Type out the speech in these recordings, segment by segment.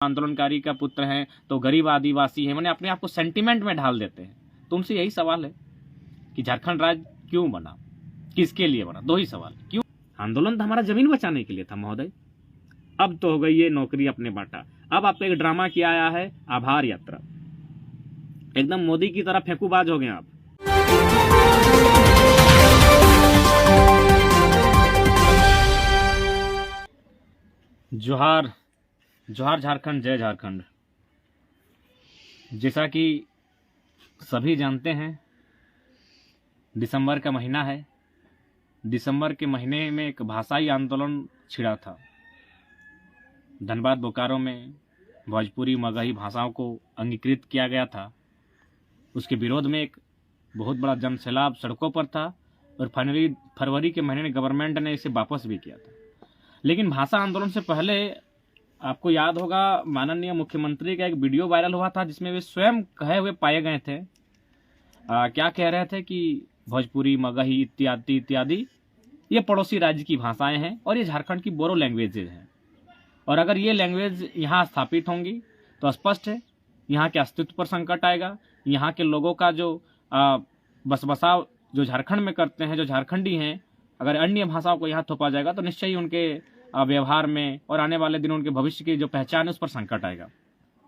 आंदोलनकारी का पुत्र है तो गरीब आदिवासी है, मैंने अपने आप को सेंटिमेंट में ढाल देते हैं। तुमसे यही सवाल है कि झारखंड राज्य क्यों बना, किसके लिए बना? दो ही सवाल। क्यों? आंदोलन तो हमारा जमीन बचाने के लिए था महोदय। अब तो हो गई ये नौकरी अपने बांटा। अब आपको एक ड्रामा किया आया है, आभार यात्रा। एकदम मोदी की तरह फेंकूबाज हो गए आप। जोहार जोहार झारखंड, जय झारखंड। जैसा कि सभी जानते हैं, दिसंबर का महीना है। दिसंबर के महीने में एक भाषाई आंदोलन छिड़ा था। धनबाद बोकारो में भोजपुरी मगही भाषाओं को अंगीकृत किया गया था। उसके विरोध में एक बहुत बड़ा जनसैलाब सड़कों पर था और फाइनली फरवरी के महीने में गवर्नमेंट ने इसे वापस भी किया था। लेकिन भाषा आंदोलन से पहले आपको याद होगा, माननीय मुख्यमंत्री का एक वीडियो वायरल हुआ था जिसमें वे स्वयं कहे हुए पाए गए थे। क्या कह रहे थे कि भोजपुरी मगही इत्यादि इत्यादि ये पड़ोसी राज्य की भाषाएं हैं और ये झारखंड की बोरो लैंग्वेजेज हैं, और अगर ये लैंग्वेज यहाँ स्थापित होंगी तो स्पष्ट है यहाँ के अस्तित्व पर संकट आएगा। यहाँ के लोगों का जो बसबसाव जो झारखंड में करते हैं, जो झारखंडी हैं, अगर अन्य भाषाओं को यहाँ थोपा जाएगा तो निश्चय ही उनके व्यवहार में और आने वाले दिनों उनके भविष्य की जो पहचान है उस पर संकट आएगा।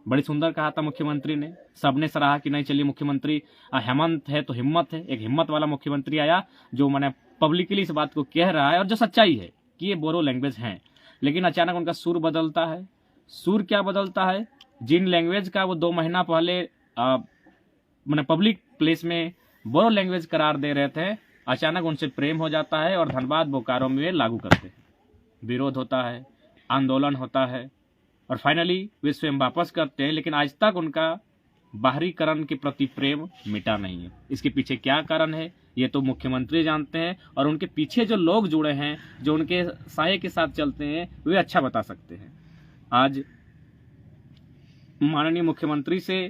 बड़ी सुंदर कहा था मुख्यमंत्री ने, सबने सराहा कि नहीं चलिए मुख्यमंत्री हेमंत है तो हिम्मत है। एक हिम्मत वाला मुख्यमंत्री आया जो मैंने पब्लिकली इस बात को कह रहा है और जो सच्चाई है कि ये बोरो लैंग्वेज हैं। लेकिन अचानक उनका सुर बदलता है। सुर क्या बदलता है? जिन लैंग्वेज का वो 2 महीना पहले मैंने पब्लिक प्लेस में बोरो लैंग्वेज करार दे रहे थे, अचानक उनसे प्रेम हो जाता है और धनबाद बोकारो में लागू करते हैं। विरोध होता है, आंदोलन होता है और फाइनली वे स्वयं वापस करते हैं। लेकिन आज तक उनका बाहरीकरण के प्रति प्रेम मिटा नहीं है। इसके पीछे क्या कारण है ये तो मुख्यमंत्री जानते हैं, और उनके पीछे जो लोग जुड़े हैं, जो उनके साये के साथ चलते हैं, वे अच्छा बता सकते हैं। आज माननीय मुख्यमंत्री से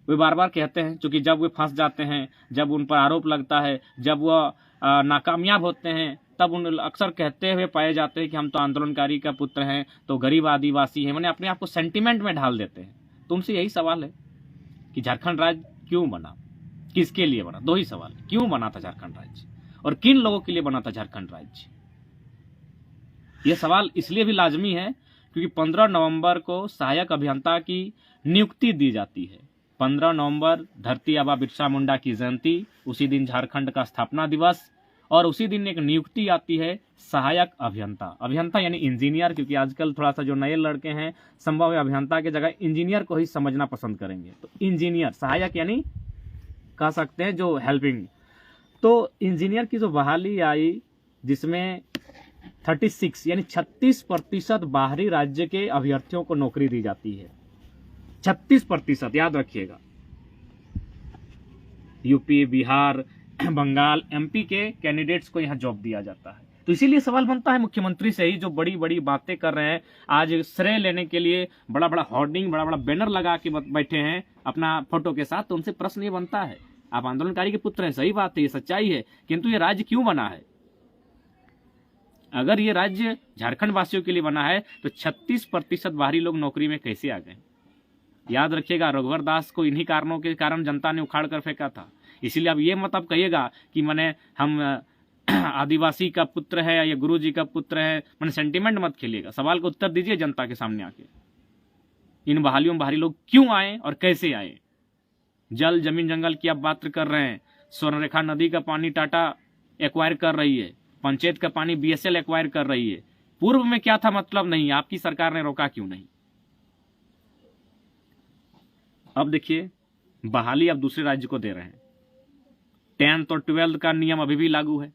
वे बार बार कहते हैं, क्योंकि जब वे फंस जाते हैं, जब उन पर आरोप लगता है, जब वह नाकामयाब होते हैं, तब उन अक्सर कहते हुए पाए जाते हैं कि हम तो आंदोलनकारी का पुत्र हैं तो गरीब आदिवासी हैं, मैंने अपने आप को सेंटिमेंट में ढाल देते हैं। तुमसे यही सवाल है कि झारखंड राज्य क्यों बना, किसके लिए बना? दो ही सवाल। क्यों बना था झारखंड राज्य और किन लोगों के लिए बना था झारखंड राज्य? यह सवाल इसलिए भी लाजमी है क्योंकि 15 नवंबर को सहायक अभियंता की नियुक्ति दी जाती है। 15 नवंबर धरती आबा बिरसा मुंडा की जयंती, उसी दिन झारखंड का स्थापना दिवस, और उसी दिन एक नियुक्ति आती है सहायक अभियंता। अभियंता यानी इंजीनियर, क्योंकि आजकल थोड़ा सा जो नए लड़के हैं संभव है अभियंता की जगह इंजीनियर को ही समझना पसंद करेंगे। तो इंजीनियर, सहायक यानी कह सकते हैं जो हेल्पिंग। तो इंजीनियर की जो बहाली आई जिसमें 36 यानी 36% बाहरी राज्य के अभ्यर्थियों को नौकरी दी जाती है। 36%, याद रखिएगा। यूपी, बिहार, बंगाल, एमपी के कैंडिडेट्स को यहाँ जॉब दिया जाता है। तो इसीलिए सवाल बनता है मुख्यमंत्री से ही, जो बड़ी बड़ी बातें कर रहे हैं, आज श्रेय लेने के लिए बड़ा बड़ा होर्डिंग, बड़ा बड़ा बैनर लगा के बैठे हैं अपना फोटो के साथ। तो उनसे प्रश्न ये बनता है, आप आंदोलनकारी के पुत्र हैं, सही बात है, ये सच्चाई है, किंतु ये राज्य क्यों बना है? अगर ये राज्य झारखंड वासियों के लिए बना है तो 36% बाहरी लोग नौकरी में कैसे आ गए? याद रखिएगा, रघुवर दास को इन्हीं कारणों के कारण जनता ने उखाड़ कर फेंका था। इसीलिए अब ये मत आप कहिएगा कि मैंने हम आदिवासी का पुत्र है या गुरु जी का पुत्र है, मैंने सेंटिमेंट मत खेलिएगा। सवाल का उत्तर दीजिए जनता के सामने आके। इन बहालियों में बाहरी लोग क्यों आए और कैसे आए? जल, जमीन, जंगल की आप बात कर रहे हैं। स्वर्णरेखा नदी का पानी टाटा एक्वायर कर रही है, पंचायत का पानी बीएसएल एक्वायर कर रही है। पूर्व में क्या था मतलब नहीं, आपकी सरकार ने रोका क्यों नहीं? अब देखिए, बहाली अब दूसरे राज्य को दे रहे हैं। 10th और 12th का नियम अभी भी लागू है,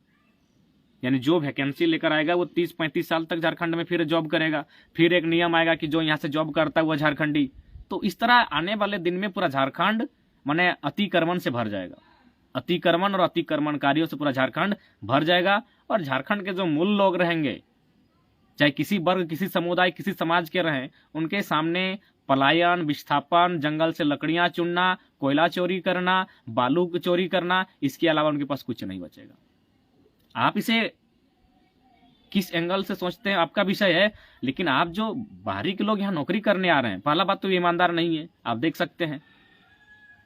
यानी जो वैकेंसी लेकर आएगा वो 30-35 साल तक झारखंड में फिर जॉब करेगा। फिर एक नियम आएगा कि जो यहाँ से जॉब करता है वो झारखंडी। तो इस तरह आने वाले दिन में पूरा झारखंड माने अतिक्रमण से भर जाएगा। अतिक्रमण और अतिक्रमणकारियों से पूरा झारखंड भर जाएगा। और झारखंड के जो मूल लोग रहेंगे, चाहे किसी वर्ग, किसी समुदाय, किसी समाज के रहें, उनके सामने पलायन, विस्थापन, जंगल से लकड़ियां चुनना, कोयला चोरी करना, बालू चोरी करना, इसके अलावा उनके पास कुछ नहीं बचेगा। आप इसे किस एंगल से सोचते हैं आपका विषय है, लेकिन आप जो बाहरी के लोग यहाँ नौकरी करने आ रहे हैं, पहला बात तो ईमानदार नहीं है। आप देख सकते हैं,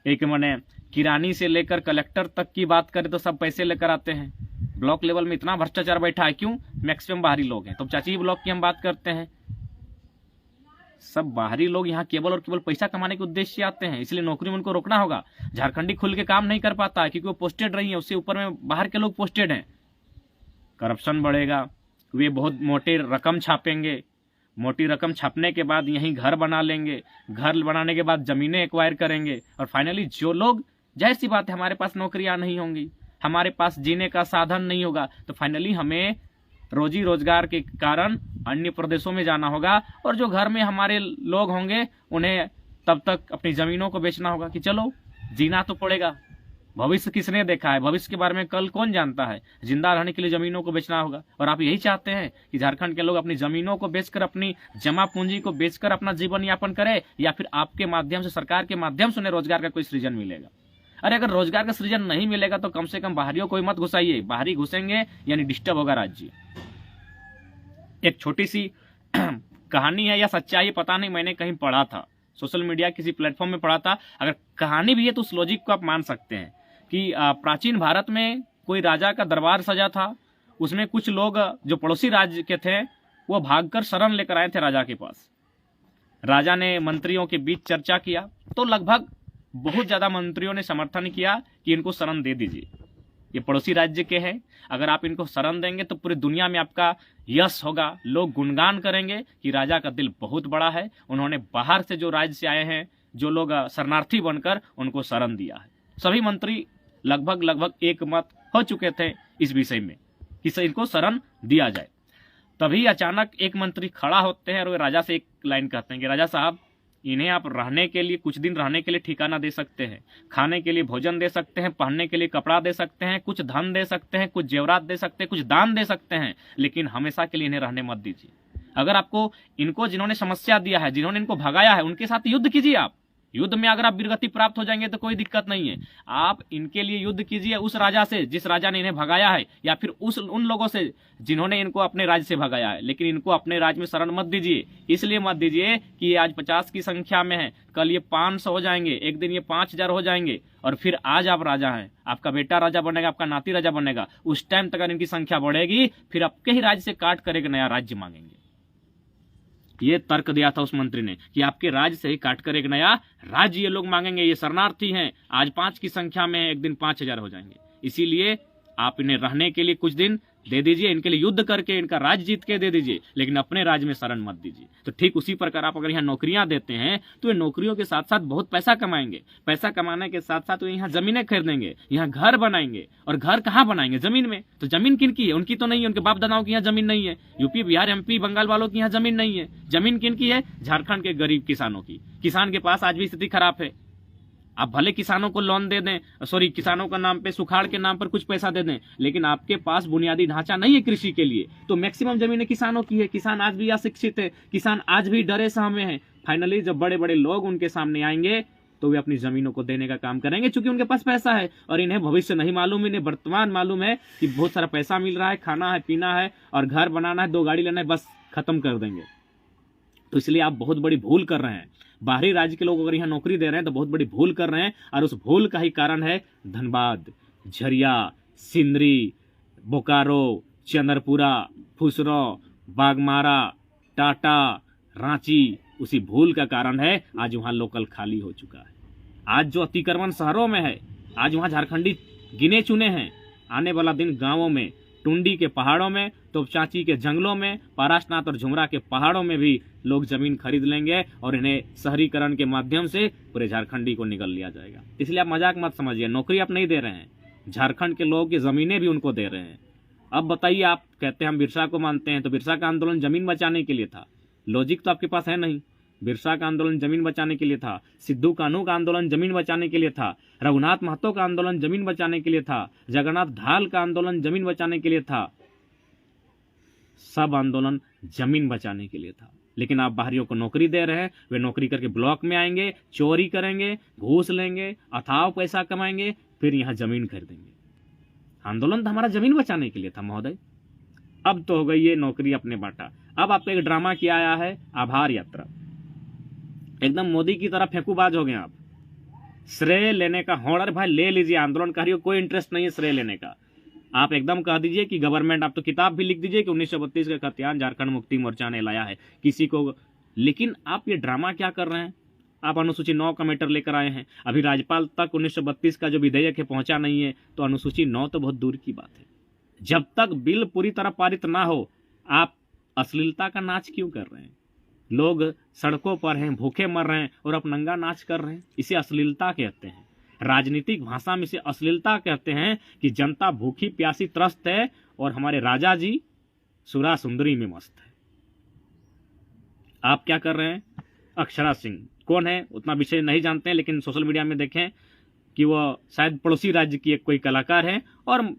एक मैंने किरानी से लेकर कलेक्टर तक की बात करें तो सब पैसे लेकर आते हैं। ब्लॉक लेवल में इतना भ्रष्टाचार बैठा है, क्यों? मैक्सिमम बाहरी लोग हैं। तो चाची ब्लॉक की हम बात करते हैं, सब बाहरी लोग यहाँ केवल और केवल पैसा कमाने के उद्देश्य से आते हैं, इसलिए नौकरी में उनको रोकना होगा। झारखंडी खुल के काम नहीं कर पाता है क्योंकि वो पोस्टेड रही है, उससे ऊपर में बाहर के लोग पोस्टेड हैं। करप्शन बढ़ेगा, वे बहुत मोटे रकम छापेंगे, मोटी रकम छापने के बाद यहीं घर बना लेंगे, घर बनाने के बाद जमीनें एक्वायर करेंगे, और फाइनली जो लोग, जाहिर सी बात है हमारे पास नौकरियां नहीं होंगी, हमारे पास जीने का साधन नहीं होगा, तो फाइनली हमें रोजी रोजगार के कारण अन्य प्रदेशों में जाना होगा, और जो घर में हमारे लोग होंगे उन्हें तब तक अपनी जमीनों को बेचना होगा कि चलो जीना तो पड़ेगा। भविष्य किसने देखा है? भविष्य के बारे में कल कौन जानता है? जिंदा रहने के लिए जमीनों को बेचना होगा। और आप यही चाहते हैं कि झारखंड के लोग अपनी जमीनों को बेचकर, अपनी जमा पूंजी को बेचकर अपना जीवन यापन करें, या फिर आपके माध्यम से, सरकार के माध्यम से उन्हें रोजगार का कोई सृजन मिलेगा? अरे अगर रोजगार का सृजन नहीं मिलेगा तो कम से कम बाहरियों को मत घुसाइए, बाहरी घुसेंगे यानी डिस्टर्ब होगा राज्य। एक छोटी सी कहानी है या सच्चाई पता नहीं, मैंने कहीं पढ़ा था, सोशल मीडिया किसी प्लेटफॉर्म में पढ़ा था, अगर कहानी भी है तो उस लॉजिक को आप मान सकते हैं कि प्राचीन भारत में कोई राजा का दरबार सजा था, उसमें कुछ लोग जो पड़ोसी राज्य के थे वो भागकर शरण लेकर आए थे राजा के पास। राजा ने मंत्रियों के बीच चर्चा किया तो लगभग बहुत ज्यादा मंत्रियों ने समर्थन किया कि इनको शरण दे दीजिए, ये पड़ोसी राज्य के हैं, अगर आप इनको शरण देंगे तो पूरी दुनिया में आपका यश होगा, लोग गुणगान करेंगे कि राजा का दिल बहुत बड़ा है, उन्होंने बाहर से जो राज्य से आए हैं जो लोग शरणार्थी बनकर उनको शरण दिया है। सभी मंत्री लगभग एक मत हो चुके थे इस विषय में कि इनको शरण दिया जाए। तभी अचानक एक मंत्री खड़ा होते हैं और वे राजा से एक लाइन कहते हैं कि राजा साहब, इन्हें आप रहने के लिए, कुछ दिन रहने के लिए ठिकाना दे सकते हैं, खाने के लिए भोजन दे सकते हैं, पहनने के लिए कपड़ा दे सकते हैं, कुछ धन दे सकते हैं, कुछ जेवरात दे सकते हैं, कुछ दान दे सकते हैं, लेकिन हमेशा के लिए इन्हें रहने मत दीजिए। अगर आपको इनको, जिन्होंने समस्या दिया है, जिन्होंने इनको भगाया है, उनके साथ युद्ध कीजिए। आप युद्ध में अगर आप वीरगति प्राप्त हो जाएंगे तो कोई दिक्कत नहीं है, आप इनके लिए युद्ध कीजिए उस राजा से जिस राजा ने इन्हें भगाया है, या फिर उन लोगों से जिन्होंने इनको अपने राज्य से भगाया है, लेकिन इनको अपने राज्य में शरण मत दीजिए। इसलिए मत दीजिए कि ये आज 50 की संख्या में है, कल ये 500 हो जाएंगे, एक दिन ये 5000 हो जाएंगे, और फिर आज आप राजा हैं, आपका बेटा राजा बनेगा, आपका नाती राजा बनेगा, उस टाइम तक इनकी संख्या बढ़ेगी, फिर आपके ही राज्य से काट कर एक नया राज्य मांगेंगे। ये तर्क दिया था उस मंत्री ने कि आपके राज्य से ही काटकर एक नया राज्य ये लोग मांगेंगे, ये शरणार्थी हैं, आज 5 की संख्या में एक दिन 5000 हो जाएंगे, इसीलिए आप इन्हें रहने के लिए कुछ दिन दे दीजिए, इनके लिए युद्ध करके इनका राज्य जीत के दे दीजिए, लेकिन अपने राज्य में शरण मत दीजिए। तो ठीक उसी प्रकार आप अगर यहाँ नौकरियां देते हैं तो ये नौकरियों के साथ साथ बहुत पैसा कमाएंगे, पैसा कमाने के साथ साथ वो यहाँ जमीनें खरीदेंगे, यहाँ घर बनाएंगे, और घर कहाँ बनाएंगे? जमीन में। तो जमीन किनकी है? उनकी तो नहीं है, उनके बाप दादाओं की यहाँ जमीन नहीं है, यूपी बिहार एमपी बंगाल वालों की यहाँ जमीन नहीं है। जमीन किनकी है? झारखंड के गरीब किसानों की। किसान के पास आज भी स्थिति खराब है, आप भले किसानों को लोन दे दें, किसानों का नाम पे, सुखाड़ के नाम पर कुछ पैसा दे दें, लेकिन आपके पास बुनियादी ढांचा नहीं है कृषि के लिए, तो मैक्सिमम जमीनें किसानों की है। किसान आज भी अशिक्षित है, किसान आज भी डरे सहमे हैं। फाइनली जब बड़े बड़े लोग उनके सामने आएंगे तो वे अपनी जमीनों को देने का काम करेंगे, क्योंकि उनके पास पैसा है, और इन्हें भविष्य नहीं मालूम, इन्हें वर्तमान मालूम है कि बहुत सारा पैसा मिल रहा है, खाना है, पीना है, और घर बनाना है, 2 गाड़ी लेना है, बस खत्म कर देंगे। तो इसलिए आप बहुत बड़ी भूल कर रहे हैं। बाहरी राज्य के लोग अगर यहाँ नौकरी दे रहे हैं तो बहुत बड़ी भूल कर रहे हैं, और उस भूल का ही कारण है धनबाद, झरिया, सिंदरी, बोकारो, चंद्रपुरा, फुसरो, बागमारा, टाटा, रांची। उसी भूल का कारण है आज वहाँ लोकल खाली हो चुका है। आज जो अतिक्रमण शहरों में है, आज वहाँ झारखंडी गिने चुने हैं। आने वाला दिन गाँवों में, टुंडी के पहाड़ों में, तोपचाची के जंगलों में, पारासनाथ और झुमरा के पहाड़ों में भी लोग जमीन खरीद लेंगे, और इन्हें शहरीकरण के माध्यम से पूरे झारखंडी को निगल लिया जाएगा। इसलिए आप मजाक मत समझिए, नौकरी आप नहीं दे रहे हैं, झारखंड के लोगों की जमीनें भी उनको दे रहे हैं। अब बताइए, आप कहते हैं हम बिरसा को मानते हैं, तो बिरसा का आंदोलन जमीन बचाने के लिए था, लॉजिक तो आपके पास है नहीं। बिरसा का आंदोलन जमीन बचाने के लिए था, सिद्धू कान्हू का आंदोलन जमीन बचाने के लिए था, रघुनाथ महतो का आंदोलन जमीन बचाने के लिए था, जगन्नाथ ढाल का आंदोलन जमीन बचाने के लिए था, सब आंदोलन जमीन बचाने के लिए था। लेकिन आप बाहरियों को नौकरी दे रहे हैं, वे नौकरी करके ब्लॉक में आएंगे, चोरी करेंगे, घूस लेंगे, अथाह पैसा कमाएंगे, फिर यहाँ जमीन खरीदेंगे। आंदोलन तो हमारा जमीन बचाने के लिए था महोदय। अब तो हो गई ये नौकरी अपने बाटा। अब आपका एक ड्रामा किया आया है आभार यात्रा। एकदम मोदी की तरह फेंकूबाज हो गए आप। श्रेय लेने का होड़, अरे भाई ले लीजिए, आंदोलनकारियों को कोई इंटरेस्ट नहीं है श्रेय लेने का। आप एकदम कह दीजिए कि गवर्नमेंट, आप तो किताब भी लिख दीजिए कि 1932 का खतियान झारखंड मुक्ति मोर्चा ने लाया है किसी को, लेकिन आप ये ड्रामा क्या कर रहे हैं? आप अनुसूची 9 का मैटर लेकर आए हैं, अभी राज्यपाल तक 1932 का जो विधेयक है पहुंचा नहीं है, तो अनुसूची 9 तो बहुत दूर की बात है। जब तक बिल पूरी तरह पारित ना हो, आप अश्लीलता का नाच क्यों कर रहे हैं? लोग सड़कों पर हैं, भूखे मर रहे हैं और आप नंगा नाच कर रहे हैं। इसे अश्लीलता कहते हैं। राजनीतिक भाषा में इसे अश्लीलता कहते हैं कि जनता भूखी प्यासी त्रस्त है और हमारे राजा जी सुरा सुंदरी में मस्त है। आप क्या कर रहे हैं? अक्षरा सिंह कौन है उतना विषय नहीं जानते हैं, लेकिन सोशल मीडिया में देखें कि वह शायद पड़ोसी राज्य की एक कोई कलाकार है, और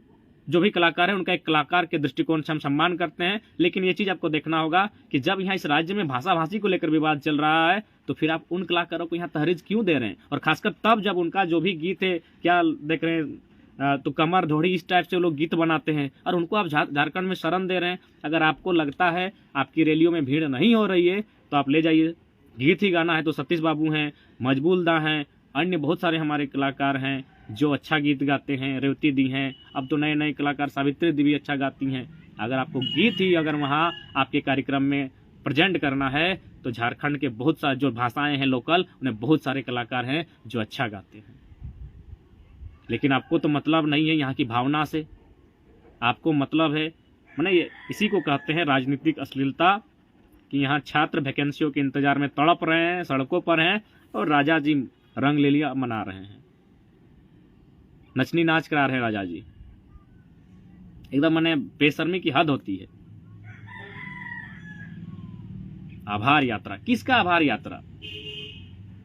जो भी कलाकार है उनका एक कलाकार के दृष्टिकोण से हम सम्मान करते हैं। लेकिन ये चीज़ आपको देखना होगा कि जब यहाँ इस राज्य में भाषा भाषी को लेकर विवाद चल रहा है, तो फिर आप उन कलाकारों को यहाँ तहरीज क्यों दे रहे हैं? और खासकर तब जब उनका जो भी गीत है, क्या देख रहे हैं, तो कमर धोड़ी, इस टाइप से लोग गीत बनाते हैं और उनको आप झारखंड में शरण दे रहे हैं। अगर आपको लगता है आपकी रैलियों में भीड़ नहीं हो रही है तो आप ले जाइए, गीत ही गाना है तो सतीश बाबू हैं, मजबूल दा हैं, अन्य बहुत सारे हमारे कलाकार हैं जो अच्छा गीत गाते हैं, रेवती दी हैं, अब तो नए नए कलाकार सावित्री दी भी अच्छा गाती हैं। अगर आपको गीत ही अगर वहाँ आपके कार्यक्रम में प्रेजेंट करना है तो झारखंड के बहुत सारे जो भाषाएं हैं लोकल, उन्हें बहुत सारे कलाकार हैं जो अच्छा गाते हैं। लेकिन आपको तो मतलब नहीं है यहाँ की भावना से, आपको मतलब है माने इसी को कहते हैं राजनीतिक अश्लीलता, कि यहाँ छात्र वैकेंसियों के इंतजार में तड़प रहे हैं, सड़कों पर हैं और राजा जी रंग ले लिया मना रहे हैं, नचनी नाच करा रहे हैं राजा जी। एकदम माने बेशर्मी की हद होती है। आभार यात्रा, किसका आभार यात्रा?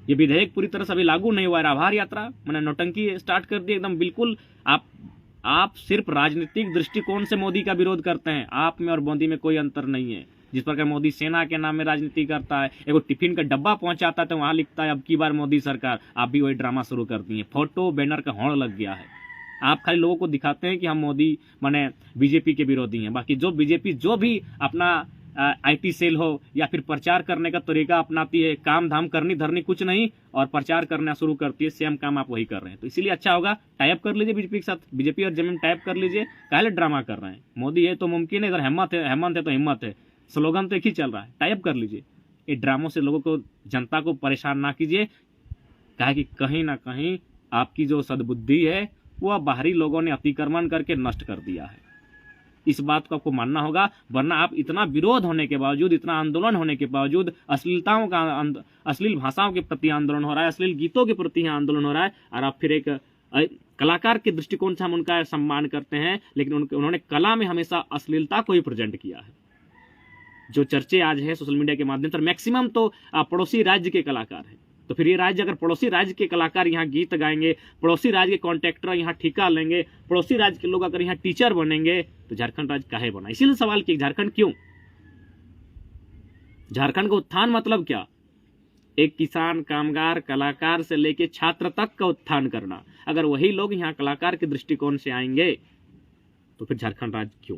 ये विधेयक पूरी तरह से अभी लागू नहीं हुआ है, आभार यात्रा मैंने नौटंकी स्टार्ट कर दी एकदम। बिल्कुल आप सिर्फ राजनीतिक दृष्टिकोण से मोदी का विरोध करते हैं। आप में और मोदी में कोई अंतर नहीं है। जिस प्रकार मोदी सेना के नाम में राजनीति करता है, एगो टिफिन का डब्बा पहुंचाता है तो वहां लिखता है अब की बार मोदी सरकार, आप भी वही ड्रामा शुरू कर दिए। फोटो बैनर का होड़ लग गया है। आप खाली लोगों को दिखाते हैं कि हम मोदी माने बीजेपी के विरोधी हैं, बाकी जो बीजेपी जो भी अपना आईटी सेल हो या फिर प्रचार करने का तरीका अपनाती है, काम धाम करनी धरनी कुछ नहीं और प्रचार करना शुरू करती है, सेम काम आप वही कर रहे हैं। तो इसीलिए अच्छा होगा टाइप कर लीजिए बीजेपी के साथ, बीजेपी और जमीन टाइप कर लीजिए। काहे ड्रामा कर रहे हैं? मोदी है तो मुमकिन है, इधर हेमंत है तो हिम्मत है, स्लोगन तो एक ही चल रहा है, टाइप कर लीजिए। ये ड्रामों से लोगों को, जनता को परेशान ना कीजिए, कहा कि कहीं ना कहीं आपकी जो सद्बुद्धि है वह बाहरी लोगों ने अतिक्रमण करके नष्ट कर दिया है। इस बात को आपको मानना होगा, वरना आप इतना विरोध होने के बावजूद, इतना आंदोलन होने के बावजूद, अश्लील भाषाओं के प्रति आंदोलन हो रहा है, अश्लील गीतों के प्रति आंदोलन हो रहा है, और आप फिर एक कलाकार के दृष्टिकोण से हम उनका सम्मान करते हैं, लेकिन उन्होंने कला में हमेशा अश्लीलता को ही प्रेजेंट किया है। जो चर्चे आज है सोशल मीडिया के माध्यम से, मैक्सिमम तो पड़ोसी राज्य के कलाकार हैं। तो फिर ये राज्य, अगर पड़ोसी राज्य के कलाकार यहाँ गीत गाएंगे, पड़ोसी राज्य के कॉन्ट्रैक्टर यहाँ ठेका लेंगे, पड़ोसी राज्य के लोग अगर यहाँ टीचर बनेंगे, तो झारखंड राज्य काहे बना? इसीलिए सवाल किया, झारखंड क्यों? झारखंड का उत्थान मतलब क्या? एक किसान, कामगार, कलाकार से लेके छात्र तक का उत्थान करना। अगर वही लोग यहाँ कलाकार के दृष्टिकोण से आएंगे तो फिर झारखंड राज्य क्यों?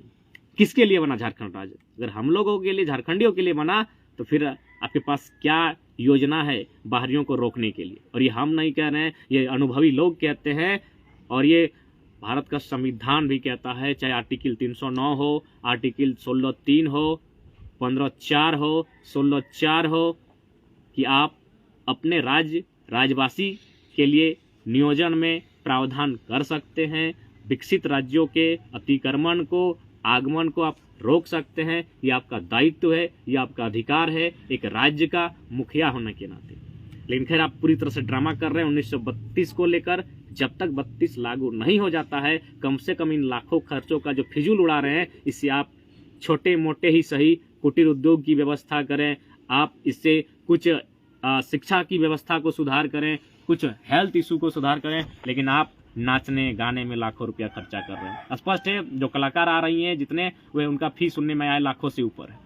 किसके लिए बना झारखंड राज्य? अगर हम लोगों के लिए, झारखंडियों के लिए बना, तो फिर आपके पास क्या योजना है बाहरियों को रोकने के लिए? और ये हम नहीं कह रहे हैं, ये अनुभवी लोग कहते हैं, और ये भारत का संविधान भी कहता है, चाहे आर्टिकल 309 हो, आर्टिकल 16(3) हो, 15(4) हो, 16(4) हो, कि आप अपने राज्यवासी के लिए नियोजन में प्रावधान कर सकते हैं। विकसित राज्यों के अतिक्रमण को, आगमन को आप रोक सकते हैं। ये आपका दायित्व है, ये आपका अधिकार है एक राज्य का मुखिया होने के नाते। लेकिन खैर आप पूरी तरह से ड्रामा कर रहे हैं 1932 को लेकर। जब तक 32 लागू नहीं हो जाता है, कम से कम इन लाखों खर्चों का जो फिजूल उड़ा रहे हैं, इससे आप छोटे मोटे ही सही कुटीर उद्योग की व्यवस्था करें, आप इससे कुछ शिक्षा की व्यवस्था को सुधार करें, कुछ हेल्थ इशू को सुधार करें, लेकिन आप नाचने गाने में लाखों रुपया खर्चा कर रहे हैं। स्पष्ट है जो कलाकार आ रही हैं जितने, वे उनका फीस सुनने में आए लाखों से ऊपर है।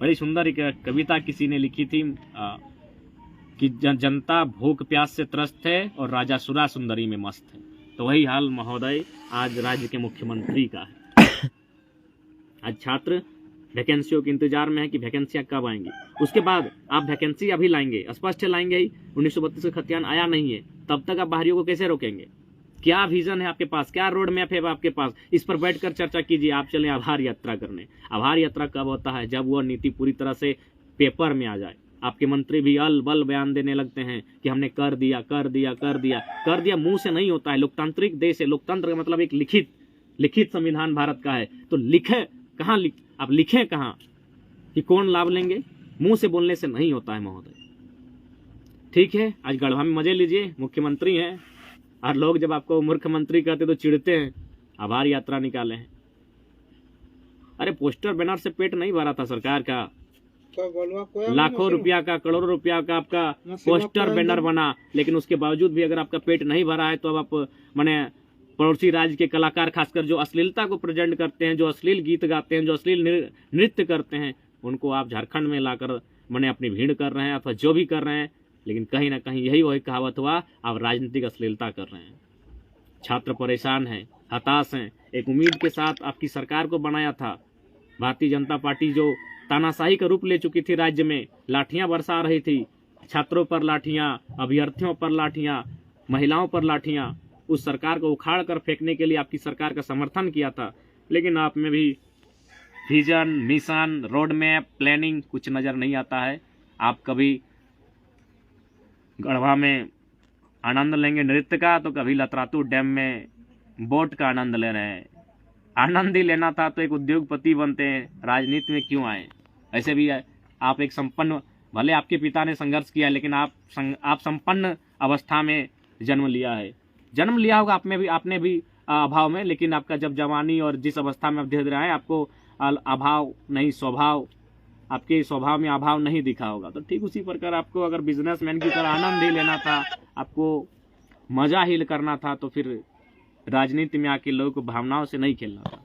बड़ी सुंदर एक कविता किसी ने लिखी थी कि जनता भूख प्यास से त्रस्त है और राजा सुरा सुंदरी में मस्त है। तो वही हाल महोदय आज राज्य के मुख्यमंत्री का है। आज छात्र वैकेंसियों के इंतजार में है कि वैकेंसियां कब आएंगी। उसके बाद आप वैकेंसी अभी लाएंगे, स्पष्ट लाएंगे ही, 1932 का खतियान आया नहीं है, तब तक आप बाहरियों को कैसे रोकेंगे? क्या विजन है आपके पास, क्या रोड मैप है आपके पास? इस पर बैठकर चर्चा कीजिए। आप चलें आभार यात्रा करने। आभार यात्रा कब होता है? जब वह नीति पूरी तरह से पेपर में आ जाए। आपके मंत्री भी अल बल बयान देने लगते हैं कि हमने कर दिया कर दिया कर दिया। कर दिया मुंह से नहीं होता है। लोकतांत्रिक देश है, लोकतंत्र का मतलब एक लिखित संविधान भारत का है। तो लिखे कहाँ, आप लिखें कहाँ कि कौन लाभ लेंगे? मुंह से बोलने से नहीं होता है महोदय। ठीक है, आज गढ़वा में मजे लीजिए, मुख्यमंत्री हैं, और लोग जब आपको मुख्यमंत्री कहते तो चिढ़ते हैं। आभार यात्रा निकाले हैं। अरे पोस्टर बैनर से पेट नहीं भरा था सरकार का। लाखों रुपया का, करोड़ों रुपया का आपका पोस्टर बैनर बना, लेकिन उसके बावजूद भी अगर आपका पेट नहीं भरा है तो अब आप माने पड़ोसी राज्य के कलाकार, खासकर जो अश्लीलता को प्रेजेंट करते हैं, जो अश्लील गीत गाते हैं, जो अश्लील नृत्य करते हैं, उनको आप झारखंड में लाकर माने अपनी भीड़ कर रहे हैं अथवा जो भी कर रहे हैं। लेकिन कहीं ना कहीं यही वही कहावत हुआ, आप राजनीतिक अश्लीलता कर रहे हैं। छात्र परेशान हैं, हताश हैं। एक उम्मीद के साथ आपकी सरकार को बनाया था। भारतीय जनता पार्टी जो तानाशाही का रूप ले चुकी थी, राज्य में लाठियां बरसा रही थी, छात्रों पर लाठियां, अभ्यर्थियों पर लाठियां, महिलाओं पर लाठियां, उस सरकार को उखाड़ कर फेंकने के लिए आपकी सरकार का समर्थन किया था। लेकिन आप में भी vision, mission, road map, planning कुछ नजर नहीं आता है। आप कभी गढ़वा में आनंद लेंगे नृत्य का, तो कभी लतरातू डैम में बोट का आनंद ले रहे हैं। आनंद ही लेना था तो एक उद्योगपति बनते हैं, राजनीति में क्यों आए? ऐसे भी है, आप एक संपन्न, भले आपके पिता ने संघर्ष किया, लेकिन आप संपन्न अवस्था में जन्म लिया होगा आपने भी अभाव में, लेकिन आपका जब जवानी और जिस अवस्था में आप धीरे धीरे आए, आपको अभाव नहीं, स्वभाव, आपके स्वभाव में अभाव नहीं दिखा होगा। तो ठीक उसी प्रकार आपको अगर बिजनेसमैन की तरह आनंद ही लेना था, आपको मजा ही करना था, तो फिर राजनीति में आके लोगों को भावनाओं से नहीं खेलना था।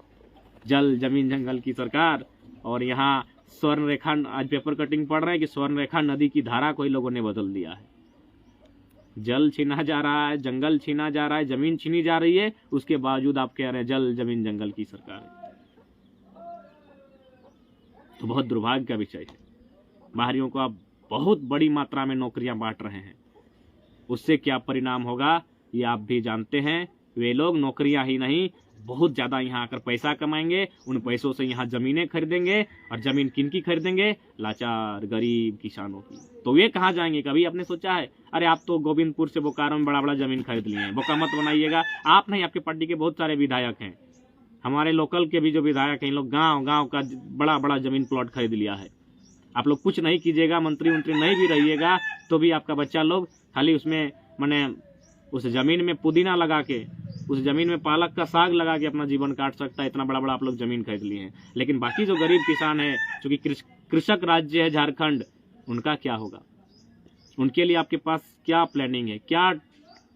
जल जमीन जंगल की सरकार, और यहाँ स्वर्ण रेखा, आज पेपर कटिंग पढ़ रहे हैं कि स्वर्ण रेखा नदी की धारा को ही लोगों ने बदल दिया है। जल छीना जा रहा है, जंगल छीना जा रहा है, जमीन छीनी जा रही है, उसके बावजूद आप कह रहे हैं जल जमीन जंगल की सरकार है। तो बहुत दुर्भाग्य का विषय है। बाहरियों को आप बहुत बड़ी मात्रा में नौकरियां बांट रहे हैं, उससे क्या परिणाम होगा ये आप भी जानते हैं। वे लोग नौकरियां ही नहीं, बहुत ज्यादा यहाँ आकर पैसा कमाएंगे, उन पैसों से यहाँ जमीनें खरीदेंगे, और जमीन किनकी खरीदेंगे? लाचार गरीब किसानों की। तो वे कहाँ जाएंगे? कभी आपने सोचा है? अरे आप तो गोविंदपुर से बोकारो में बड़ा बड़ा जमीन खरीद लिए हैं, बोका मत बनाइएगा। आप नहीं, आपके पार्टी के बहुत सारे विधायक हैं, हमारे लोकल के भी जो विधायक हैं, इन लोग गाँव का बड़ा बड़ा जमीन प्लॉट खरीद लिया है। आप लोग कुछ नहीं कीजिएगा, मंत्री नहीं भी रहिएगा, तो भी आपका बच्चा लोग खाली उसमें माने उस जमीन में पुदीना लगा के, उस जमीन में पालक का साग लगा के अपना जीवन काट सकता है। इतना बड़ा बड़ा आप लोग जमीन खरीद लिए हैं। लेकिन बाकी जो गरीब किसान है, जो कि कृषक राज्य है झारखंड, उनका क्या होगा? उनके लिए आपके पास क्या प्लानिंग है, क्या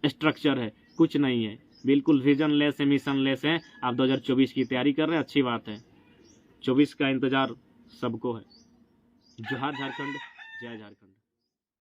स्ट्रक्चर है? कुछ नहीं है, बिल्कुल विजन लेस है, मिशन लेस है। आप 2024 की तैयारी कर रहे हैं, अच्छी बात है। 24 का इंतजार सबको है। जोहार झारखंड, जय झारखंड।